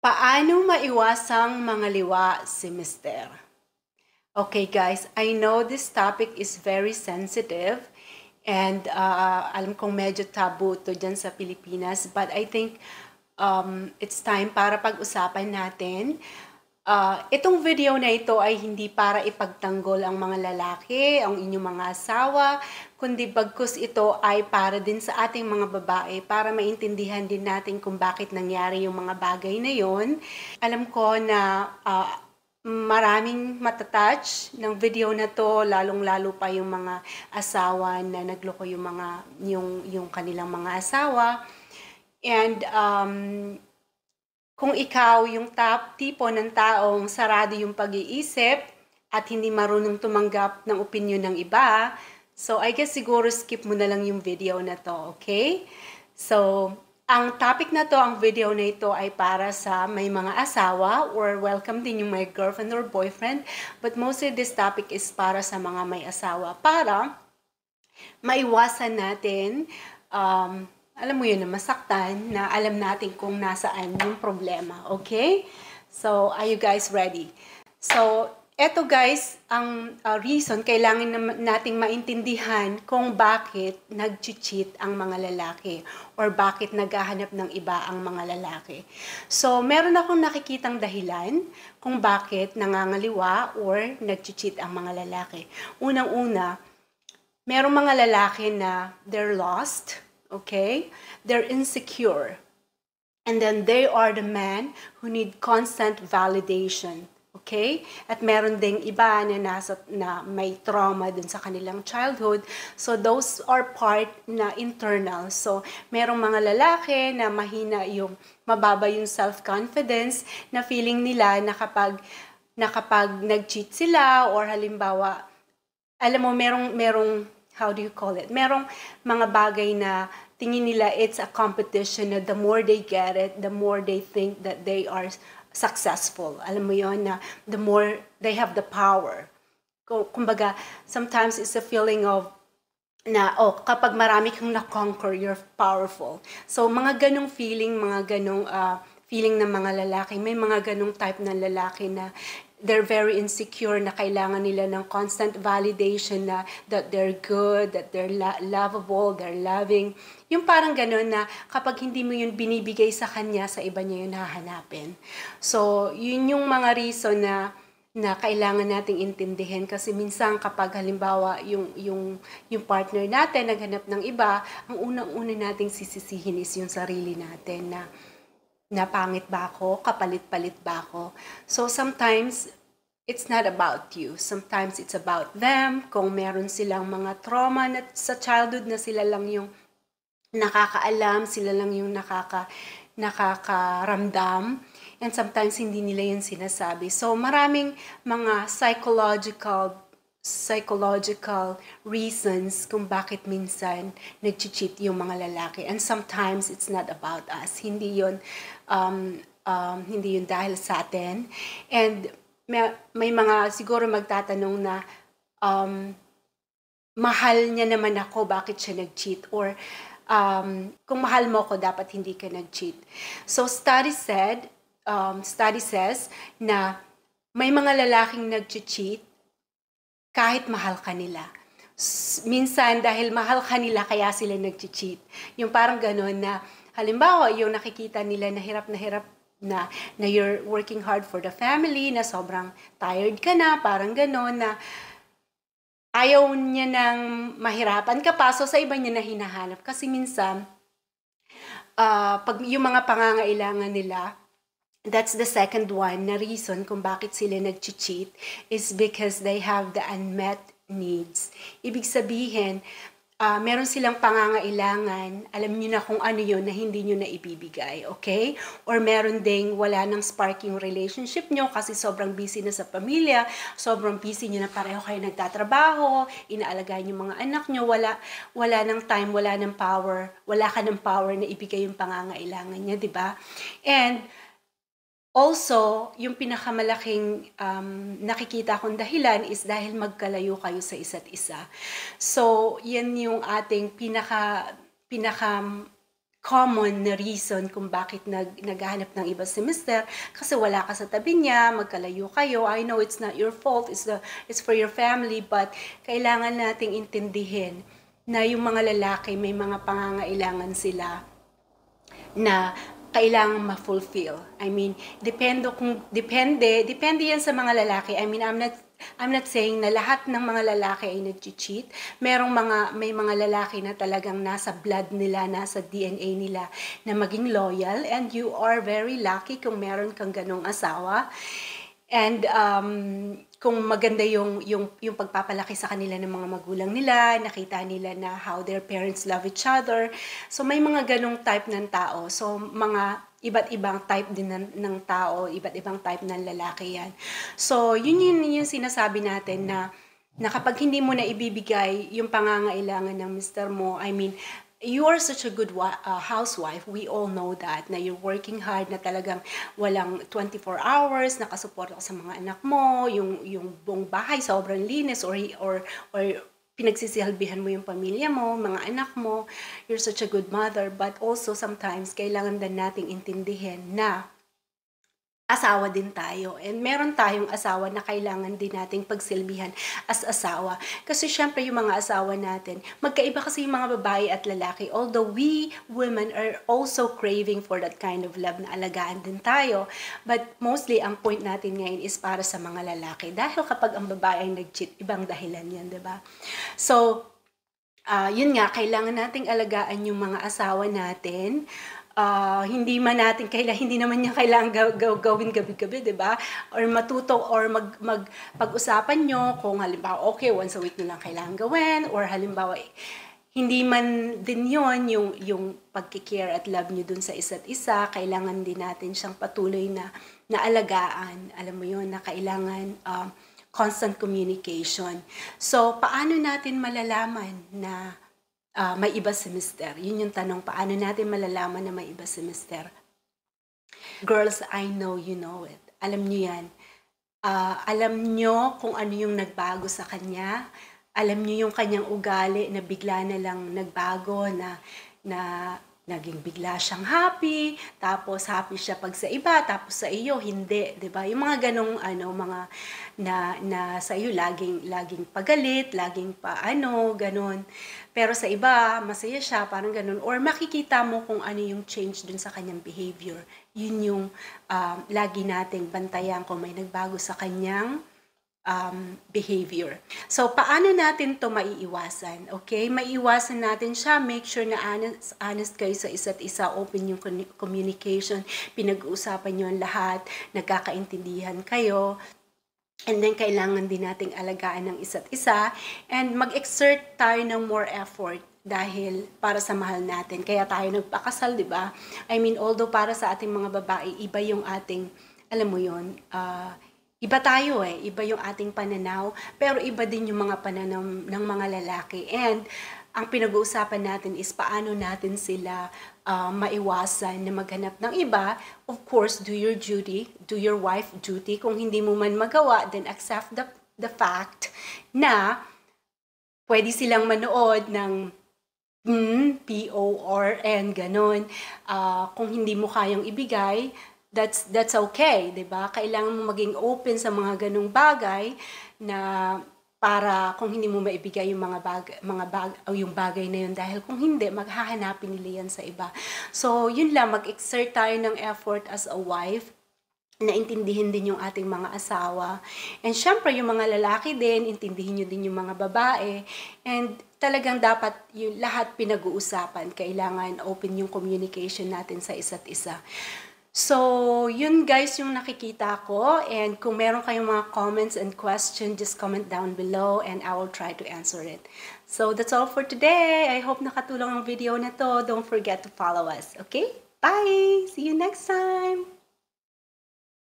Paano maiwasang mangaliwa si Mister? Okay guys, I know this topic is very sensitive and alam kong medyo taboo to dyan sa Pilipinas, but I think it's time para pag-usapan natin. Itong video na ito ay hindi para ipagtanggol ang mga lalaki, ang inyong mga asawa, kundi bagkus ito ay para din sa ating mga babae para maintindihan din natin kung bakit nangyari yung mga bagay na yon. Alam ko na maraming matatouch ng video na to, lalong-lalo pa yung mga asawa na nagloko yung kanilang mga asawa. And kung ikaw yung tipo ng taong sarado yung pag-iisip at hindi marunong tumanggap ng opinion ng iba, so I guess siguro skip mo na lang yung video na to, okay? So, ang topic na to, ang video na ito ay para sa may mga asawa or welcome din yung may girlfriend or boyfriend, but mostly this topic is para sa mga may asawa para maiwasan natin alam mo yun, na masaktan, na alam natin kung nasaan yung problema, okay? So, are you guys ready? So, eto guys, ang reason, kailangan nating maintindihan kung bakit nag-cheat ang mga lalaki or bakit naghahanap ng iba ang mga lalaki. So, meron akong nakikitang dahilan kung bakit nangangaliwa or nag-cheat ang mga lalaki. Unang-una, merong mga lalaki na they're lost, okay? They're insecure. And then they are the men who need constant validation. Okay? At meron ding iba na may trauma dun sa kanilang childhood. So those are part na internal. So merong mga lalaki na mahina yung mababa yung self-confidence na feeling nila na kapag nag-cheat sila or halimbawa alam mo merong how do you call it? Merong mga bagay na tingin nila it's a competition na the more they get it, the more they think that they are successful. Alam mo yon na the more they have the power. Kumbaga, sometimes it's a feeling of na, kapag marami kang na-conquer, you're powerful. So, mga ganong feeling, mga ganong feeling ng mga lalaki, may mga ganong type ng lalaki na they're very insecure na kailangan nila ng constant validation na that they're good, that they're lovable, they're loving. Yung parang gano'n na kapag hindi mo yun binibigay sa kanya, sa iba niya yun hahanapin. So, yun yung mga reason na kailangan nating intindihin kasi minsan kapag halimbawa yung partner natin naghanap ng iba, ang unang-una nating sisisihin is yung sarili natin na pangit ba ako, kapalit-palit ba ako. So sometimes, it's not about you. Sometimes it's about them. Kung meron silang mga trauma sa childhood na sila lang yung nakakaalam, sila lang yung nakakaramdam. And sometimes hindi nila yun sinasabi. So maraming mga psychological reasons kung bakit minsan nag-cheat yung mga lalaki. And sometimes it's not about us. Hindi yun dahil sa atin. And may mga siguro magtatanong na mahal niya naman ako, bakit siya nag-cheat? Or kung mahal mo ako, dapat hindi ka nag-cheat. So study says na may mga lalaking nag-cheat kahit mahal ka nila. Minsan, dahil mahal ka nila, kaya sila nag-cheat. Yung parang gano'n na, halimbawa, yung nakikita nila na hirap na you're working hard for the family, na sobrang tired ka na, parang gano'n na ayaw niya nang mahirapan ka pa, so sa iba niya na hinahanap. Kasi minsan, pag yung mga pangangailangan nila, that's the second one na reason kung bakit sila nag-cheat is because they have the unmet needs. Ibig sabihin, meron silang pangangailangan, alam niyo na kung ano yun na hindi niyo na ibibigay, okay? Or meron ding wala nang spark yung relationship niyo kasi sobrang busy na sa pamilya, sobrang busy niyo na pareho kayo nagtatrabaho, inaalagaan yung mga anak niyo, wala nang time, wala nang power, wala ka ng power na ibigay yung pangangailangan niya, di ba? And also, yung pinakamalaking nakikita kong dahilan is dahil magkalayo kayo sa isa't isa. So, yan yung ating pinaka common na reason kung bakit naghahanap ng iba si mister, kasi wala ka sa tabi niya, magkalayo kayo. I know it's not your fault, it's for your family, but kailangan nating intindihin na yung mga lalaki may mga pangangailangan sila na kailangan ma-fulfill. I mean, depende yan sa mga lalaki. I mean, I'm not saying na lahat ng mga lalaki ay nag-cheat. May mga lalaki na talagang nasa blood nila, nasa DNA nila na maging loyal, and you are very lucky kung meron kang ganong asawa. And kung maganda yung pagpapalaki sa kanila ng mga magulang nila, nakita nila na how their parents love each other. So may mga ganong type ng tao. So mga iba't ibang type din ng tao, iba't ibang type ng lalaki yan. So yun yung sinasabi natin na kapag hindi mo na ibibigay yung pangangailangan ng mister mo, I mean, you are such a good housewife. We all know that, na you're working hard, na talagang walang 24 hours, nakasupport ka sa mga anak mo, yung buong bahay sobrang linis, or pinagsisihalbihan mo yung pamilya mo, mga anak mo. You're such a good mother. But also sometimes kailangan din nating intindihin na asawa din tayo. And meron tayong asawa na kailangan din nating pagsilbihan as asawa. Kasi syempre yung mga asawa natin, magkaiba kasi yung mga babae at lalaki. Although we women are also craving for that kind of love, na alagaan din tayo. But mostly ang point natin ngayon is para sa mga lalaki. Dahil kapag ang babae ay nag-cheat, ibang dahilan yan, diba? So, yun nga, kailangan nating alagaan yung mga asawa natin. Hindi naman niya kailangan gawin gabi-gabi, 'di ba? Or matuto or pag-usapan nyo kung halimbawa okay, once a week na lang kailangan gawin, or halimbawa hindi man din yon yung pagkikare at love nyo dun sa isa't isa. Kailangan din natin siyang patuloy na alagaan. Alam mo yon, na kailangan constant communication. So paano natin malalaman na may iba si mister? Yun yung tanong, paano natin malalaman na may iba si mister? Girls, I know you know it. Alam nyo yan. Alam nyo kung ano yung nagbago sa kanya. Alam nyo yung kanyang ugali na bigla na lang nagbago, na naging bigla siyang happy, tapos happy siya pag sa iba, tapos sa iyo hindi, 'di ba? Yung mga ganong mga na sa iyo laging pagalit, laging ganon. Pero sa iba, masaya siya, parang ganon. Or makikita mo kung ano yung change dun sa kanyang behavior. Yun yung lagi nating bantayan kung may nagbago sa kanyang behavior. So, paano natin to maiiwasan? Okay? Maiiwasan natin siya. Make sure na honest kayo sa isa't isa. Open yung communication. Pinag-uusapan nyo ang lahat. Nagkakaintindihan kayo. And then, kailangan din nating alagaan ng isa't isa. And mag-exert tayo ng more effort dahil para sa mahal natin. Kaya tayo nagpakasal, di ba? I mean, although para sa ating mga babae, iba yung ating, alam mo yun, iba tayo iba yung ating pananaw, pero iba din yung mga pananaw ng mga lalaki. And ang pinag-uusapan natin is paano natin sila maiwasan na maghanap ng iba. Of course, do your duty, do your wife duty. Kung hindi mo man magawa, then accept the fact na pwede silang manood ng PORN, ganon. Kung hindi mo kayang ibigay, that's okay, 'di ba? Kailangan mo maging open sa mga ganung bagay na para kung hindi mo maibigay yung yung bagay na yun, dahil kung hindi, maghahanapin nila yan sa iba. So, yun lang, mag-exert tayo ng effort as a wife na intindihin din yung ating mga asawa. And syempre, yung mga lalaki din, intindihin nyo din yung mga babae. And talagang dapat yung lahat pinag-uusapan. Kailangan open yung communication natin sa isa't isa. So, yun guys yung nakikita ko. And kung meron kayong mga comments and questions, just comment down below and I will try to answer it. So, that's all for today. I hope nakatulong ang video na to. Don't forget to follow us. Okay? Bye! See you next time!